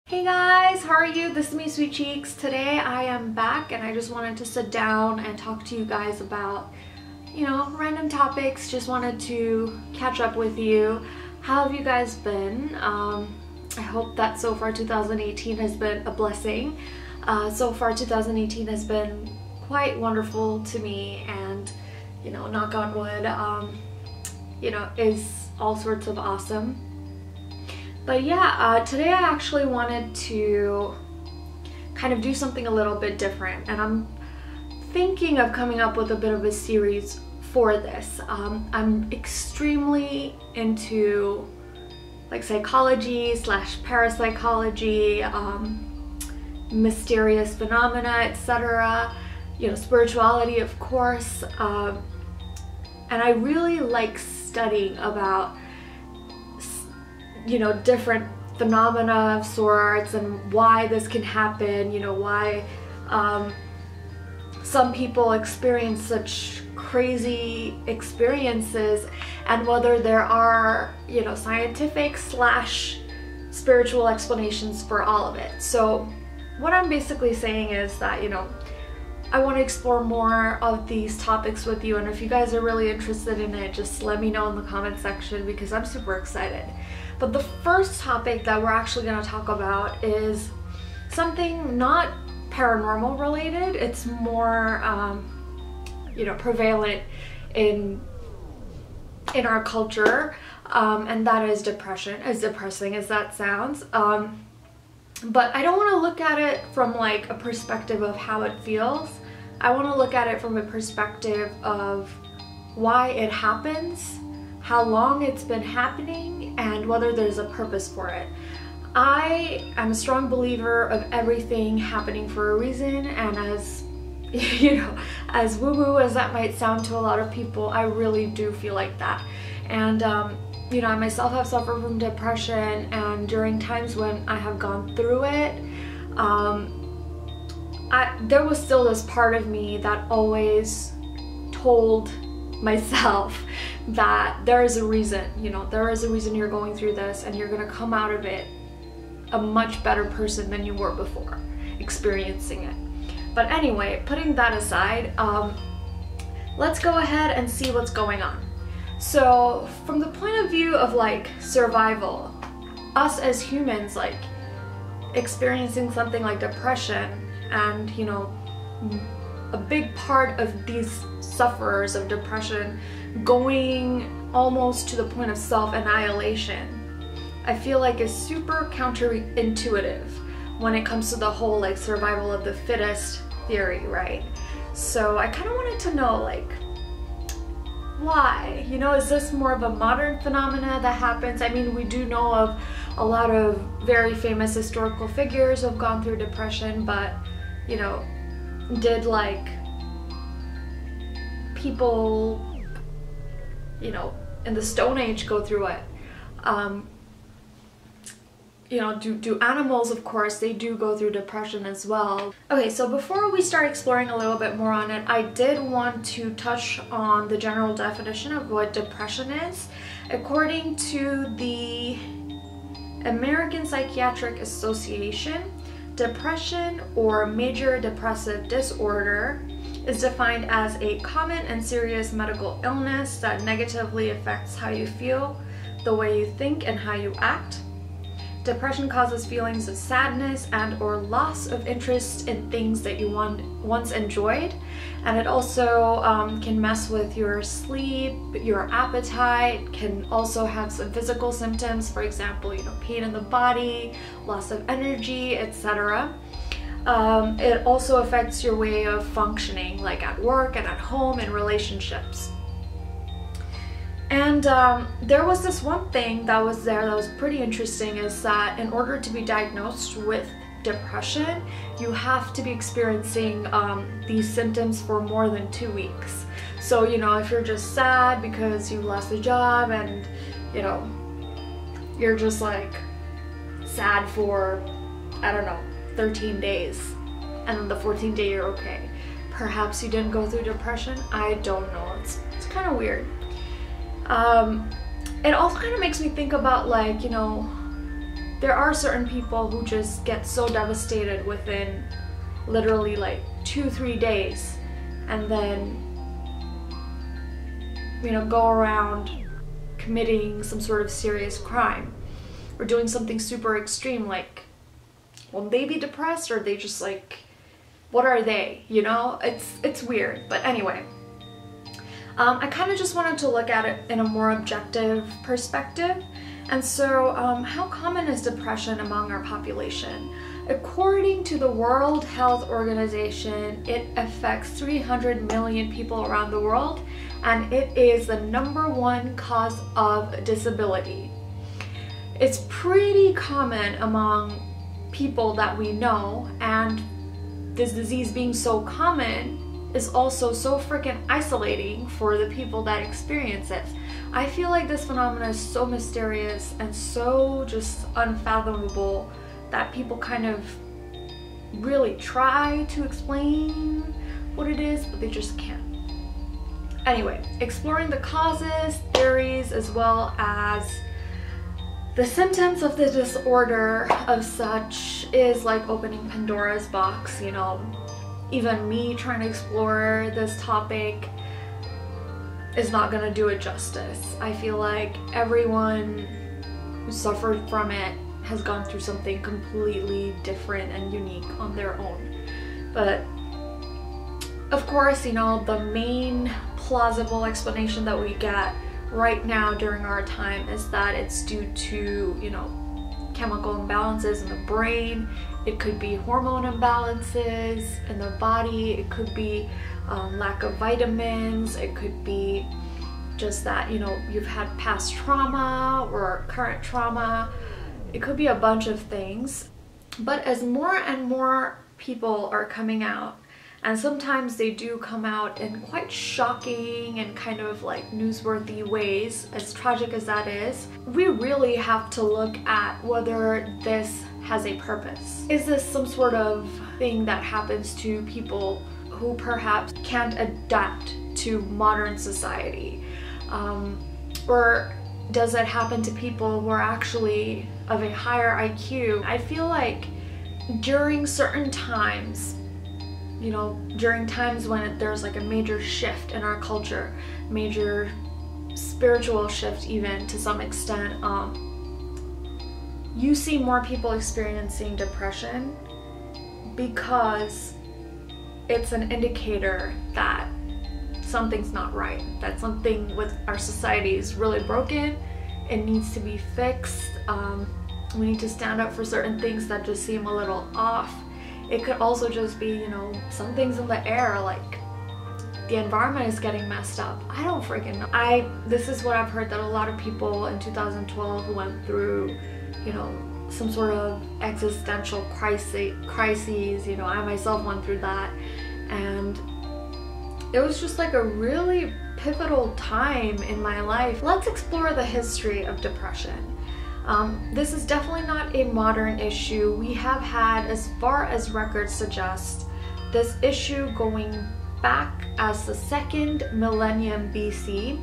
Hey guys, how are you? This is me, Sweet Cheeks. Today I am back and I just wanted to sit down and talk to you guys about, random topics. Just wanted to catch up with you. How have you guys been? I hope that so far 2018 has been a blessing. So far 2018 has been quite wonderful to me and, knock on wood, is all sorts of awesome. But yeah, today I actually wanted to kind of do something a little bit different, and I'm thinking of coming up with a bit of a series for this. I'm extremely into like psychology / parapsychology, mysterious phenomena, etc. Spirituality, of course, and I really like studying about different phenomena of sorts and why this can happen, why some people experience such crazy experiences, and whether there are, scientific / spiritual explanations for all of it. So what I'm basically saying is that, I want to explore more of these topics with you, and if you guys are really interested in it, just let me know in the comment section because I'm super excited. But the first topic that we're actually going to talk about is something not paranormal related. It's more, prevalent in our culture, and that is depression. As depressing as that sounds. But I don't want to look at it from like a perspective of how it feels. I want to look at it from a perspective of why it happens, how long it's been happening, and whether there's a purpose for it. I am a strong believer of everything happening for a reason, and as as woo-woo as that might sound to a lot of people, I really do feel like that. And I myself have suffered from depression, and during times when I have gone through it, there was still this part of me that always told myself that there is a reason, there is a reason you're going through this, and you're gonna come out of it a much better person than you were before experiencing it. But anyway, putting that aside, let's go ahead and see what's going on. So from the point of view of like survival, us as humans, like experiencing something like depression, and a big part of these sufferers of depression going almost to the point of self-annihilation, I feel like is super counterintuitive when it comes to the whole like survival of the fittest theory, right? So I kind of wanted to know, like, why? Is this more of a modern phenomena that happens? I mean, we do know of a lot of very famous historical figures who have gone through depression, but did like people in the Stone Age go through it? Do animals, of course, they do go through depression as well. Okay, so before we start exploring a little bit more on it, I did want to touch on the general definition of what depression is. According to the American Psychiatric Association, depression or major depressive disorder is defined as a common and serious medical illness that negatively affects how you feel, the way you think, and how you act. Depression causes feelings of sadness and or loss of interest in things that you once enjoyed, and it also can mess with your sleep, your appetite, can also have some physical symptoms, for example, pain in the body, loss of energy, etc. It also affects your way of functioning, like at work and at home and relationships. And there was this one thing that was there that was pretty interesting, is that in order to be diagnosed with depression, you have to be experiencing these symptoms for more than 2 weeks. So, if you're just sad because you lost a job and, you're just like sad for, I don't know, 13 days, and then the 14th day you're okay. Perhaps you didn't go through depression. I don't know. It's kind of weird. It also kind of makes me think about, like, there are certain people who just get so devastated within literally like 2-3 days, and then, you know, go around committing some sort of serious crime or doing something super extreme. Like, will they be depressed, or are they just like, what are they, you know? It's weird. But anyway, I kind of just wanted to look at it in a more objective perspective. And so how common is depression among our population? According to the World Health Organization, it affects 300 million people around the world, and it is the #1 cause of disability. It's pretty common among people that we know, and this disease being so common is also so freaking isolating for the people that experience it. I feel like this phenomenon is so mysterious and so just unfathomable that people kind of really try to explain what it is, but they just can't. Anyway, exploring the causes, theories, as well as the symptoms of the disorder of such is like opening Pandora's box, you know. Even me trying to explore this topic is not gonna do it justice. I feel like everyone who suffered from it has gone through something completely different and unique on their own. But of course, you know, the main plausible explanation that we get right now during our time is that it's due to, you know, chemical imbalances in the brain. It could be hormone imbalances in the body. It could be lack of vitamins. It could be just that, you know, you've had past trauma or current trauma. It could be a bunch of things. But as more and more people are coming out, and sometimes they do come out in quite shocking and kind of like newsworthy ways, as tragic as that is, we really have to look at whether this has a purpose. Is this some sort of thing that happens to people who perhaps can't adapt to modern society? Or does it happen to people who are actually of a higher IQ? I feel like during certain times, you know, during times when there's like a major shift in our culture, major spiritual shift even to some extent, you see more people experiencing depression because it's an indicator that something's not right, that something with our society is really broken. It needs to be fixed. We need to stand up for certain things that just seem a little off. It could also just be, you know, some things in the air, like the environment is getting messed up. I don't freaking know. This is what I've heard, that a lot of people in 2012 went through, you know, some sort of existential crises. You know, I myself went through that, and it was just like a really pivotal time in my life. Let's explore the history of depression. This is definitely not a modern issue. We have had, as far as records suggest, this issue going back as the 2nd millennium BC,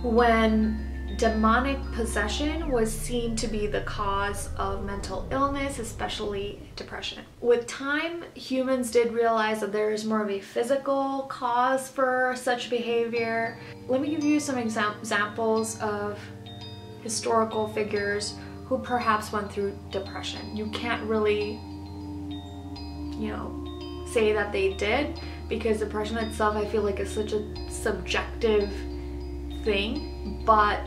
when demonic possession was seen to be the cause of mental illness, especially depression. With time, humans did realize that there is more of a physical cause for such behavior. Let me give you some examples of historical figures who perhaps went through depression. You can't really, you know, say that they did, because depression itself, I feel like, is such a subjective thing. But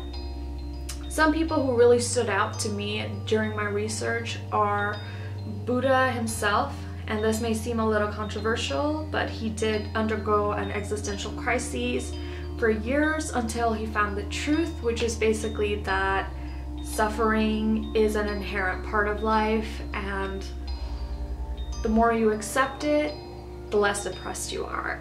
some people who really stood out to me during my research are Buddha himself, and this may seem a little controversial, but he did undergo an existential crisis for years until he found the truth, which is basically that suffering is an inherent part of life, and the more you accept it, the less depressed you are.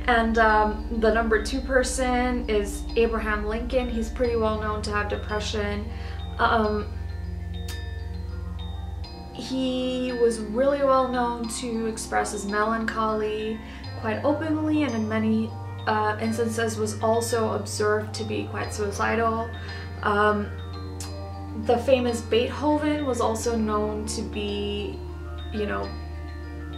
And the number 2 person is Abraham Lincoln. He's pretty well known to have depression. He was really well known to express his melancholy quite openly, and in many instances was also observed to be quite suicidal. The famous Beethoven was also known to be, you know,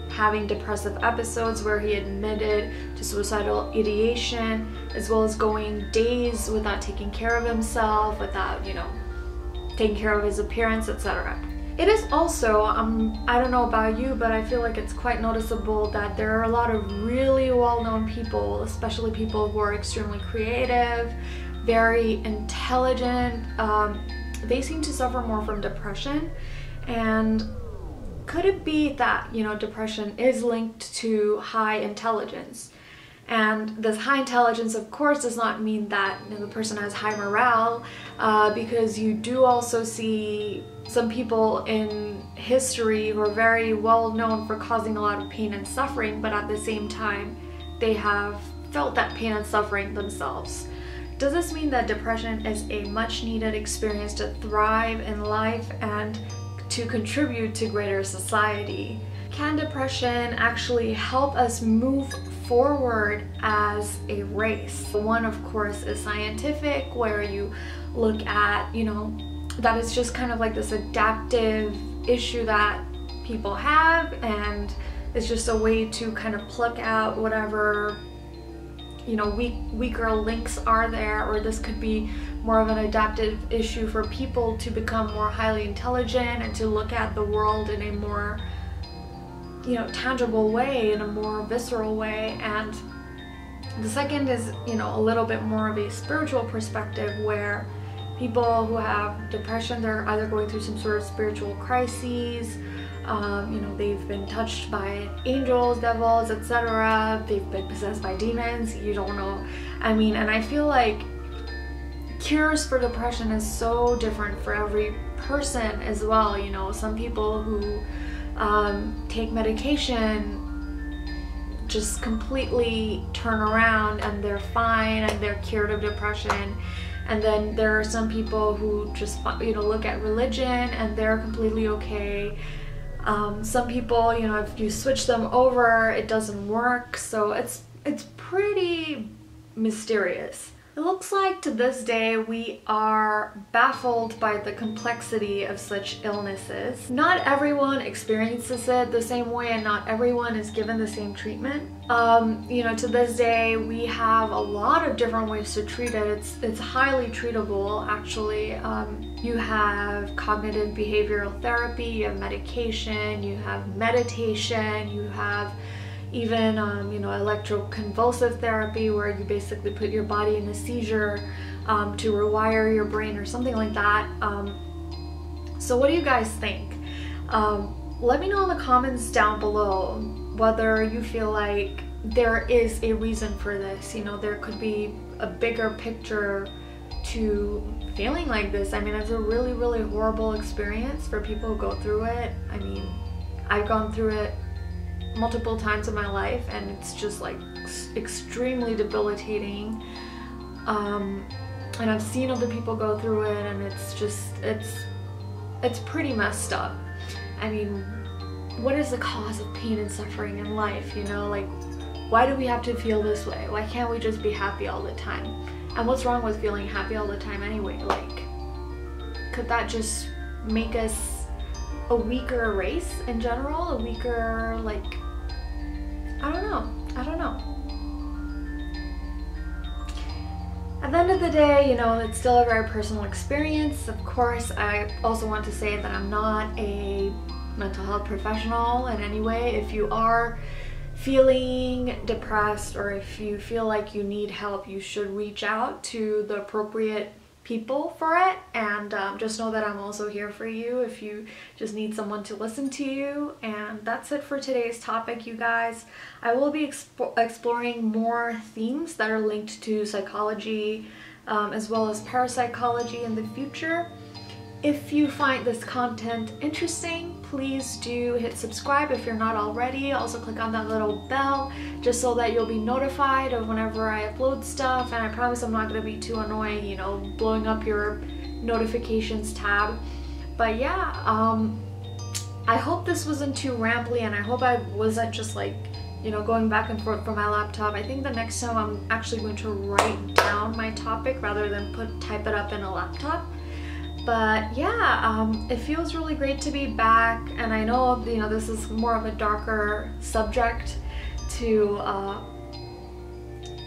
having depressive episodes where he admitted to suicidal ideation, as well as going days without taking care of himself, without, you know, taking care of his appearance, etc. It is also, I don't know about you, but I feel like it's quite noticeable that there are a lot of really well-known people, especially people who are extremely creative, very intelligent. They seem to suffer more from depression. And could it be that, you know, depression is linked to high intelligence? And this high intelligence, of course, does not mean that, you know, the person has high morale, because you do also see some people in history who are very well known for causing a lot of pain and suffering, but at the same time, they have felt that pain and suffering themselves. Does this mean that depression is a much needed experience to thrive in life and to contribute to greater society? Can depression actually help us move forward as a race? One, of course, is scientific, where you look at, you know, that it's just kind of like this adaptive issue that people have, and it's just a way to kind of pluck out whatever, you know, weaker links are there. Or this could be more of an adaptive issue for people to become more highly intelligent and to look at the world in a more, you know, tangible way, in a more visceral way. And the second is, you know, a little bit more of a spiritual perspective, where people who have depression, they're either going through some sort of spiritual crises, you know, they've been touched by angels, devils, etc. They've been possessed by demons, you don't know. I mean, and I feel like cures for depression is so different for every person as well. You know, some people who take medication just completely turn around and they're fine and they're cured of depression. And then there are some people who just, you know, look at religion and they're completely okay. Some people, you know, if you switch them over, it doesn't work. So it's pretty mysterious. It looks like to this day we are baffled by the complexity of such illnesses. Not everyone experiences it the same way, and not everyone is given the same treatment. You know, to this day we have a lot of different ways to treat it. It's highly treatable, actually. You have cognitive behavioral therapy, you have medication, you have meditation, you have even, you know, electroconvulsive therapy, where you basically put your body in a seizure to rewire your brain or something like that. So what do you guys think? Let me know in the comments down below whether you feel like there is a reason for this. You know, there could be a bigger picture to feeling like this. I mean, it's a really, really horrible experience for people who go through it. I mean, I've gone through it multiple times in my life, and it's just like extremely debilitating. And I've seen other people go through it, and it's just, it's pretty messed up. I mean, what is the cause of pain and suffering in life? You know, like, why do we have to feel this way? Why can't we just be happy all the time? And what's wrong with feeling happy all the time anyway? Like, could that just make us a weaker race in general? A weaker, like, I don't know. At the end of the day, you know, it's still a very personal experience. Of course, I also want to say that I'm not a mental health professional in any way. If you are feeling depressed, or if you feel like you need help, you should reach out to the appropriate people for it. And just know that I'm also here for you if you just need someone to listen to you. And that's it for today's topic, you guys. I will be exploring more themes that are linked to psychology, as well as parapsychology in the future. If you find this content interesting, please do hit subscribe if you're not already. Also click on that little bell just so that you'll be notified of whenever I upload stuff. And I promise I'm not going to be too annoying, you know, blowing up your notifications tab. But yeah, I hope this wasn't too rambly, and I hope I wasn't just like, you know, going back and forth from my laptop. I think the next time I'm actually going to write down my topic rather than type it up in a laptop. But yeah, it feels really great to be back, and I know, you know, this is more of a darker subject to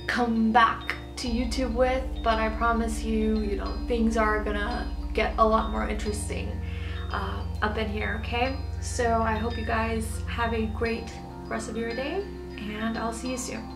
come back to YouTube with, but I promise you, you know, things are gonna get a lot more interesting up in here, okay? So I hope you guys have a great rest of your day, and I'll see you soon.